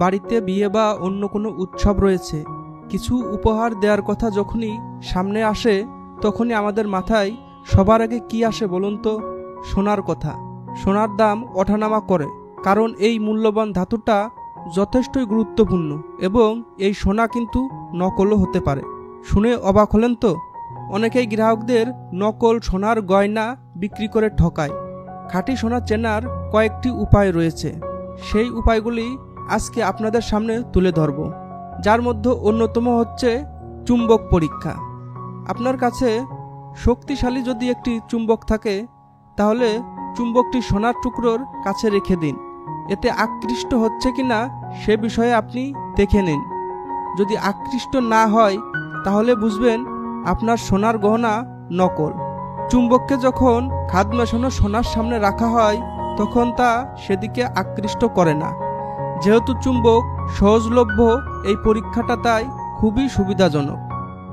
বাড়িতে বিয়ে বা অন্য কোনো উৎসব রয়েছে, কিছু উপহার দেওয়ার কথা যখনই সামনে আসে তখনই আমাদের মাথায় সবার আগে কি আসে বলুন তো? সোনার কথা। সোনার দাম ওঠানামা করে, কারণ এই মূল্যবান ধাতুটা যথেষ্টই গুরুত্বপূর্ণ এবং এই সোনা কিন্তু নকলও হতে পারে। শুনে অবাক হলেন তো? অনেকেই গ্রাহকদের নকল সোনার গয়না বিক্রি করে ঠকায়। খাঁটি সোনা চেনার কয়েকটি উপায় রয়েছে, সেই উপায়গুলি আজকে আপনাদের সামনে তুলে ধরব, যার মধ্যে অন্যতম হচ্ছে চুম্বক পরীক্ষা। আপনার কাছে শক্তিশালী যদি একটি চুম্বক থাকে তাহলে চুম্বকটি সোনার টুকরোর কাছে রেখে দিন। এতে আকৃষ্ট হচ্ছে কিনা সে বিষয়ে আপনি দেখে নিন। যদি আকৃষ্ট না হয় তাহলে বুঝবেন আপনার সোনার গহনা নকল। চুম্বককে যখন খাদ মেশানো সোনার সামনে রাখা হয় তখন তা সেদিকে আকৃষ্ট করে না। যেহেতু চুম্বক সহজলভ্য, এই পরীক্ষাটা তাই খুবই সুবিধাজনক।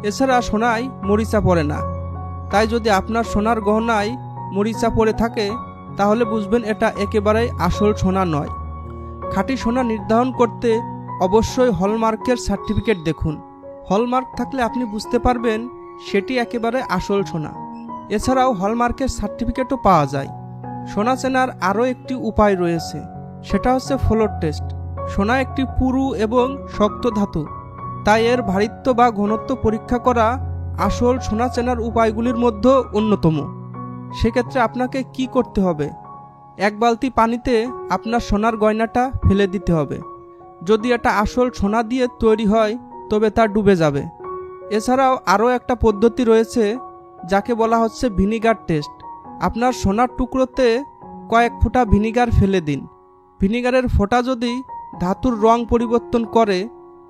এছাড়া সোনায় মরিচা পড়ে না, তাই যদি আপনার সোনার গহনায় মরিচা পড়ে থাকে তাহলে বুঝবেন এটা একেবারেই আসল সোনা নয়। খাঁটি সোনা নির্ধারণ করতে অবশ্যই হলমার্কের সার্টিফিকেট দেখুন। হলমার্ক থাকলে আপনি বুঝতে পারবেন সেটি একেবারে আসল সোনা। এছাড়াও হলমার্কের সার্টিফিকেটও পাওয়া যায়। সোনা চেনার আরও একটি উপায় রয়েছে, সেটা হচ্ছে ফ্লোর টেস্ট। সোনা একটি পুরু এবং শক্ত ধাতু, তাই এর ভারিত্ব বা ঘনত্ব পরীক্ষা করা আসল সোনা চেনার উপায়গুলির মধ্যে অন্যতম। সেক্ষেত্রে আপনাকে কি করতে হবে? এক বালতি পানিতে আপনার সোনার গয়নাটা ফেলে দিতে হবে। যদি এটা আসল সোনা দিয়ে তৈরি হয় তবে তা ডুবে যাবে। এছাড়াও আরও একটা পদ্ধতি রয়েছে যাকে বলা হচ্ছে ভিনিগার টেস্ট। আপনার সোনার টুকরোতে কয়েক ফোঁটা ভিনিগার ফেলে দিন। ভিনিগারের ফোঁটা যদি ধাতুর রং পরিবর্তন করে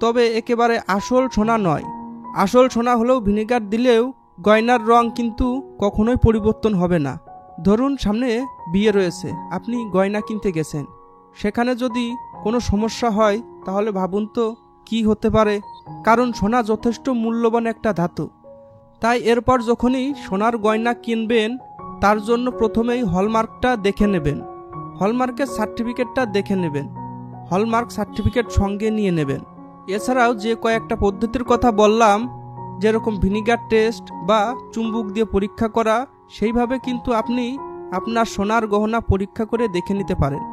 তবে একেবারে আসল সোনা নয়। আসল সোনা হলেও ভিনিগার দিলেও গয়নার রং কিন্তু কখনোই পরিবর্তন হবে না। ধরুন সামনে বিয়ে রয়েছে, আপনি গয়না কিনতে গেছেন, সেখানে যদি কোনো সমস্যা হয় তাহলে ভাবুন তো কি হতে পারে, কারণ সোনা যথেষ্ট মূল্যবান একটা ধাতু। তাই এরপর যখনই সোনার গয়না কিনবেন তার জন্য প্রথমেই হলমার্কটা দেখে নেবেন। হলমার্কের সার্টিফিকেটটা দেখে নেবেন, হলমার্ক সার্টিফিকেট সঙ্গে নিয়ে নেবেন। এছাড়াও যে কয়েকটা পদ্ধতির কথা বললাম, যেরকম ভিনিগার টেস্ট বা চুম্বক দিয়ে পরীক্ষা করা, সেইভাবে কিন্তু আপনি আপনার সোনার গহনা পরীক্ষা করে দেখে নিতে পারেন।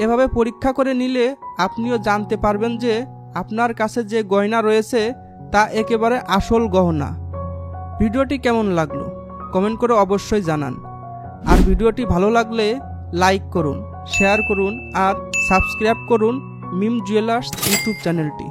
এভাবে পরীক্ষা করে নিলে আপনিও জানতে পারবেন যে আপনার কাছে যে গয়না রয়েছে তা একেবারে আসল গহনা। ভিডিওটি কেমন লাগলো কমেন্ট করে অবশ্যই জানান। আর ভিডিওটি ভালো লাগলে লাইক করুন, শেয়ার করুন আর সাবস্ক্রাইব করুন মিম জুয়েলার্স ইউটিউব চ্যানেলটি।